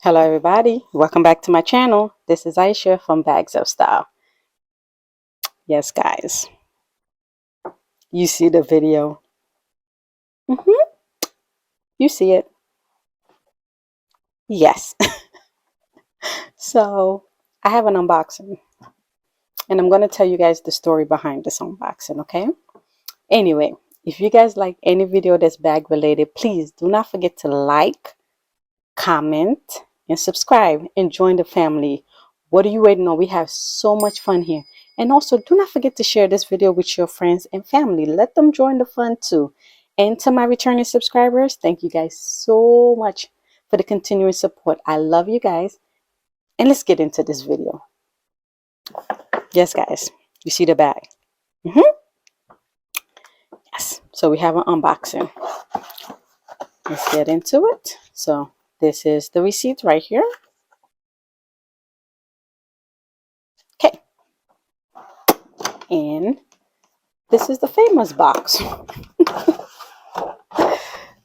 Hello everybody, welcome back to my channel. This is Aisha from Bags of Style. Yes guys, you see the video. hmm You see it. Yes. So I have an unboxing and I'm going to tell you guys the story behind this unboxing, okay? Anyway, if you guys like any video that's bag related, please do not forget to like, comment, and subscribe and join the family. What are you waiting on? We have so much fun here. And also, do not forget to share this video with your friends and family. Let them join the fun too. And to my returning subscribers, thank you guys so much for the continuing support. I love you guys. And let's get into this video. Yes, guys, you see the bag. Yes, so we have an unboxing. Let's get into it. So this is the receipt right here. Okay, and this is the famous box.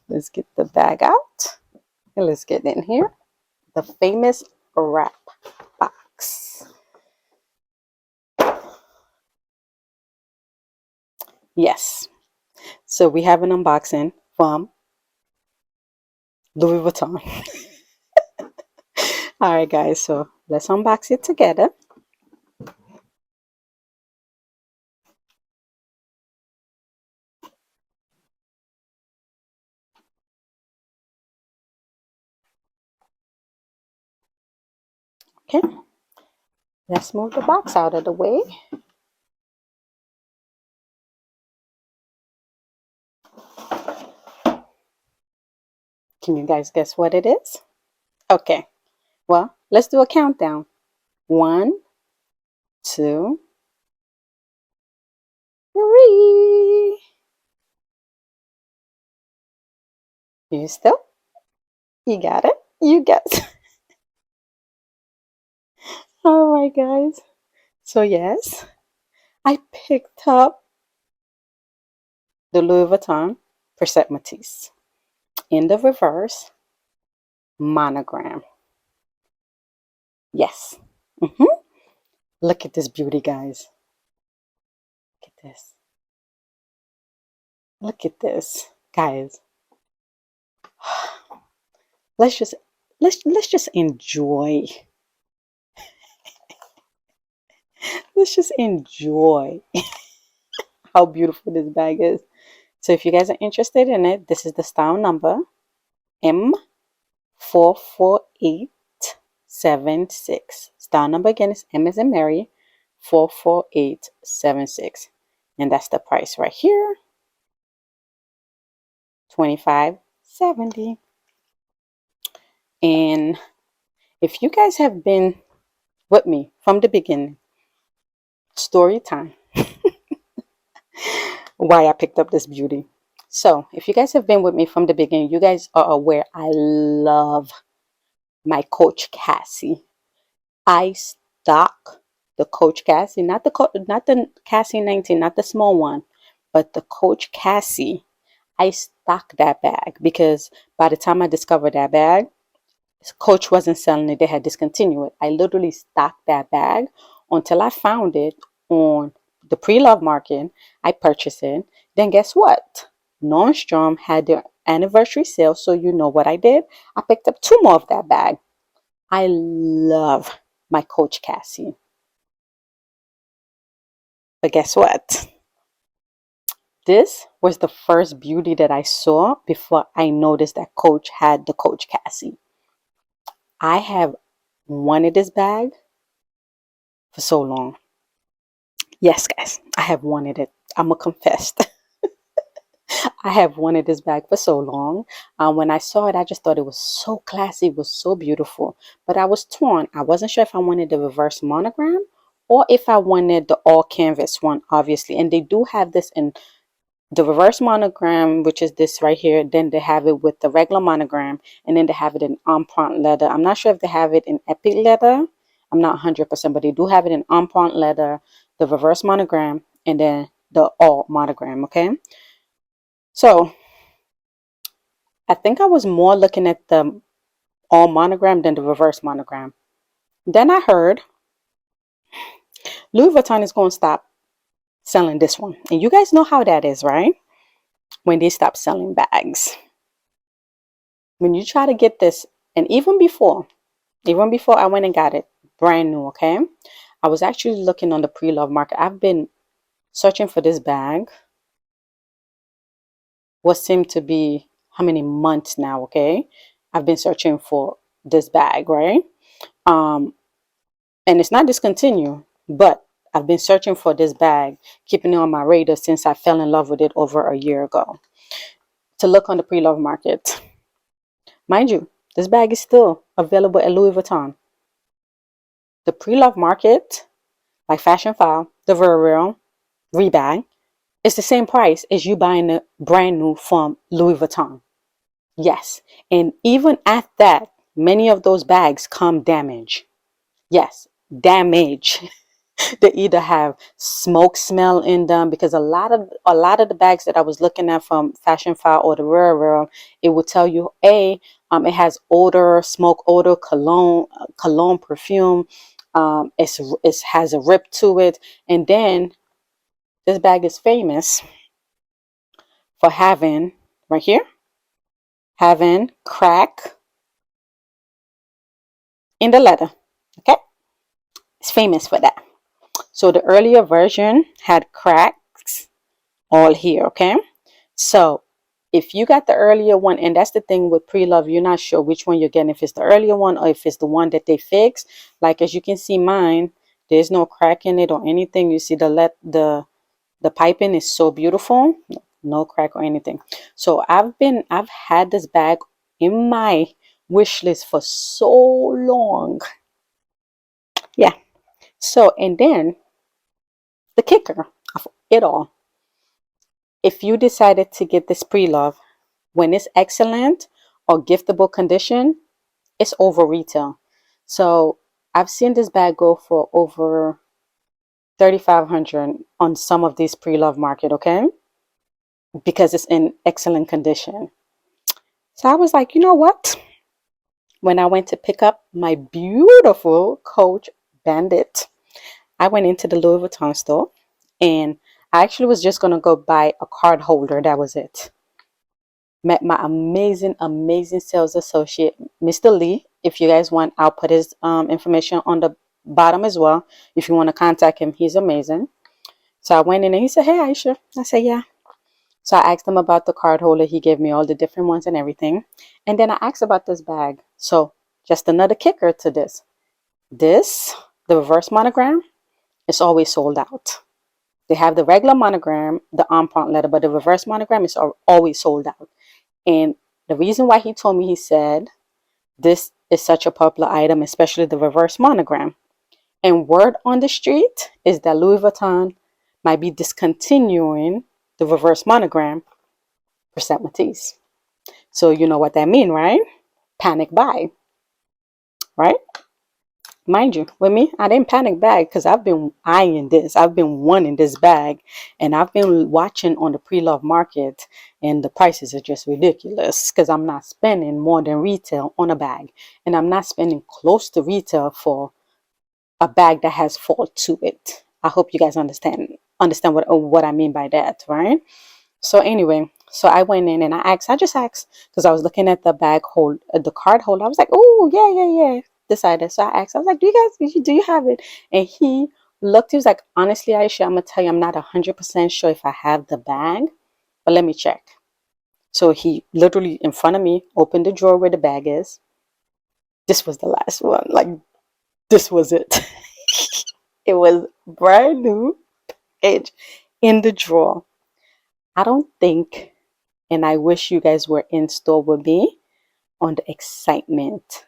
Let's get the bag out and let's get in here. The famous wrap box. Yes. So we have an unboxing from Louis Vuitton. All right, guys. So let's unbox it together. Okay. Let's move the box out of the way. Can you guys guess what it is? Okay. Well, let's do a countdown. 1, 2, 3. You still? You got it? You guess. All right, guys. So yes, I picked up the Louis Vuitton Pochette Metis in the reverse monogram. Yes. Look at this beauty, guys. Look at this. Look at this, guys. Let's just let's just enjoy. Let's just enjoy how beautiful this bag is. So if you guys are interested in it, this is the style number M44876. Style number again is M as in Mary 44876. And that's the price right here. $25.70. And if you guys have been with me from the beginning, story time, why I picked up this beauty. So if you guys have been with me from the beginning, you guys are aware I love my Coach Cassie. I stock the Coach Cassie, not the Cassie 19, not the small one, but the Coach Cassie. I stocked that bag because by the time I discovered that bag, Coach wasn't selling it. They had discontinued it. I literally stocked that bag until I found it on the pre-love market. I purchased it. Then guess what? Nordstrom had their anniversary sale. So you know what I did? I picked up 2 more of that bag. I love my Coach Cassie. But guess what? This was the first beauty that I saw before I noticed that Coach had the Coach Cassie. I have wanted this bag for so long. Yes, guys, I have wanted it. I'm going to confess. I have wanted this bag for so long. When I saw it, I just thought it was so classy. It was so beautiful. But I was torn. I wasn't sure if I wanted the reverse monogram or if I wanted the all canvas one, obviously. And they do have this in the reverse monogram, which is this right here. Then they have it with the regular monogram. And then they have it in empreinte leather. I'm not sure if they have it in epic leather. I'm not 100%, but they do have it in empreinte leather, the reverse monogram, and then the all monogram, okay? So I think I was more looking at the all monogram, then the reverse monogram. Then I heard Louis Vuitton is going to stop selling this one. And you guys know how that is, right? When they stop selling bags. When you try to get this, and even before I went and got it, brand new, okay? I was actually looking on the pre-love market. I've been searching for this bag. What seemed to be how many months now, okay? I've been searching for this bag, right? And it's not discontinued, but I've been searching for this bag, keeping it on my radar since I fell in love with it over a year ago. To look on the pre-love market. Mind you, this bag is still available at Louis Vuitton. The pre-love market, like Fashion File, the Real, Rebag, it's the same price as you buying a brand new from Louis Vuitton. Yes. And even at that, many of those bags come damaged. Yes, damage. They either have smoke smell in them, because a lot of the bags that I was looking at from Fashion File or the Rare, it would tell you it has odor, smoke odor, cologne perfume. It has a rip to it, and then this bag is famous for having right here having crack in the leather. Okay, it's famous for that. So the earlier version had cracks all here, okay? So if you got the earlier one, and that's the thing with pre-love, you're not sure which one you're getting, if it's the earlier one or if it's the one that they fixed. Like as you can see mine, there's no crack in it or anything. You see the piping is so beautiful, no crack or anything. So I've had this bag in my wish list for so long. Yeah. So, and then the kicker of it all, if you decided to get this pre-love, when it's excellent or giftable condition, it's over retail. So I've seen this bag go for over 3,500 on some of these pre-love market, okay? Because it's in excellent condition. So I was like, you know what? When I went to pick up my beautiful Coach Bandit, I went into the Louis Vuitton store, and I actually was just going to go buy a card holder. That was it. Met my amazing sales associate, Mr. Lee. If you guys want, I'll put his information on the bottom as well. If you want to contact him, he's amazing. So I went in and he said, "Hey, Aisha." I said, "Yeah." So I asked him about the card holder. He gave me all the different ones and everything. And then I asked about this bag. So just another kicker to this. The reverse monogram, is always sold out. They have the regular monogram, the empreinte letter, but the reverse monogram is always sold out. And the reason why he told me, he said, this is such a popular item, especially the reverse monogram. And word on the street is that Louis Vuitton might be discontinuing the reverse monogram for Pochette Metis. So you know what that means, right? Panic buy, right? Mind you, with me, I didn't panic bag because I've been eyeing this. I've been wanting this bag, and I've been watching on the pre-love market, and the prices are just ridiculous because I'm not spending more than retail on a bag, and I'm not spending close to retail for a bag that has fall to it. I hope you guys understand what I mean by that, right? So anyway, so I went in and I just asked because I was looking at the the card holder. I was like, oh yeah. Decided. So I asked, I was like, do you have it? And he looked, he was like, honestly, Aisha, I'm gonna tell you, I'm not 100% sure if I have the bag, but let me check. So he literally in front of me opened the drawer where the bag is. This was the last one. Like, this was it. It was brand new edge in the drawer. I don't think, and I wish you guys were in store with me on the excitement.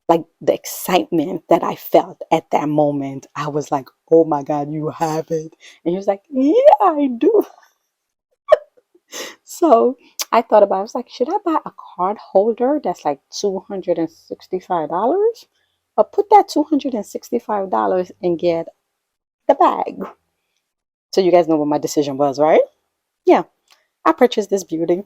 Like the excitement that I felt at that moment. I was like, oh my God, you have it. And he was like, yeah, I do. So I thought about it. I was like, should I buy a card holder that's like $265? Or put that $265 and get the bag? So you guys know what my decision was, right? Yeah, I purchased this beauty.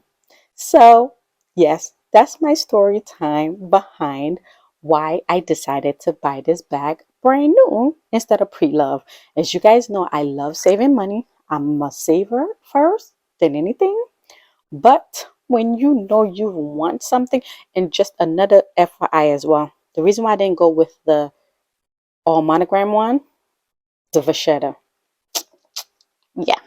So yes, that's my story time behind why I decided to buy this bag brand new instead of pre-love. As you guys know, I love saving money. I'm a saver first than anything. But when you know you want something, and just another FYI as well, the reason why I didn't go with the all monogram one, the vachetta. Yeah,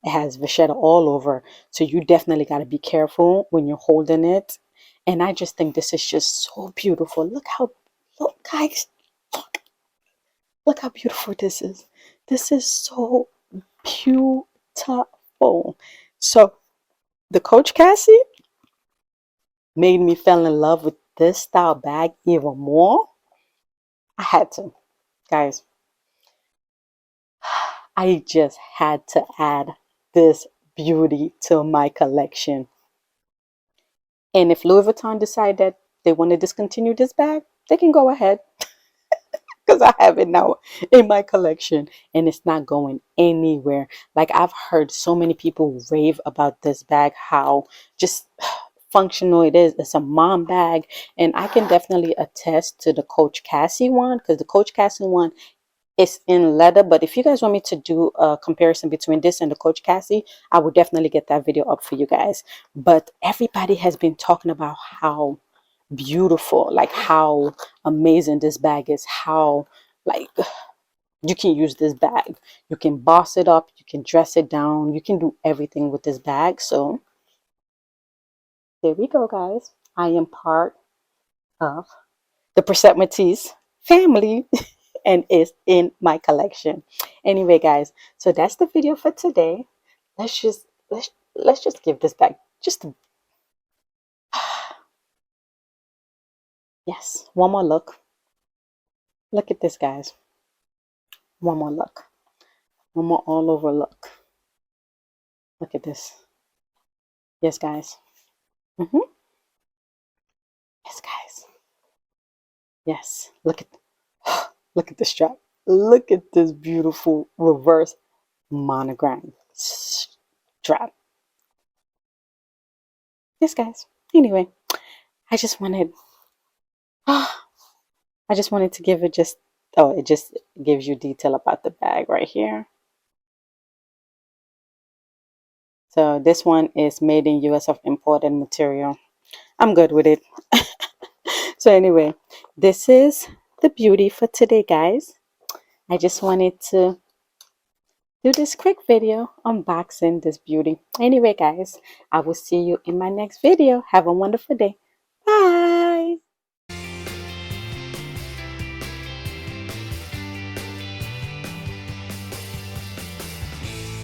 it has vachetta all over. So you definitely got to be careful when you're holding it. And I just think this is just so beautiful. Look, guys, look how beautiful this is. This is so beautiful. So the Coach Cassie made me fall in love with this style bag even more. I had to, guys. I just had to add this beauty to my collection. And if Louis Vuitton decide that they want to discontinue this bag, they can go ahead because I have it now in my collection and it's not going anywhere. Like I've heard so many people rave about this bag, how just functional it is. It's a mom bag, and I can definitely attest to the Coach Cassie one because the Coach Cassie one is in leather. But if you guys want me to do a comparison between this and the Coach Cassie, I would definitely get that video up for you guys. But everybody has been talking about how beautiful, like how amazing this bag is, how like you can use this bag, you can boss it up, you can dress it down, you can do everything with this bag. So there we go, guys. I am part of the Pochette Metis family and it's in my collection. Anyway, guys, so that's the video for today. Let's just give this back. Just yes, one more look. Look at this, guys. One more look. One more all over look. Look at this. Yes, guys. Yes, guys. Yes. Look at the strap. Look at this beautiful reverse monogram strap. Yes, guys. Anyway, I just wanted I just wanted to give it just oh, it just gives you detail about the bag right here. So this one is made in US of imported material. I'm good with it. So anyway, this is the beauty for today, guys. I just wanted to do this quick video unboxing this beauty. Anyway, guys, I will see you in my next video. Have a wonderful day. Bye.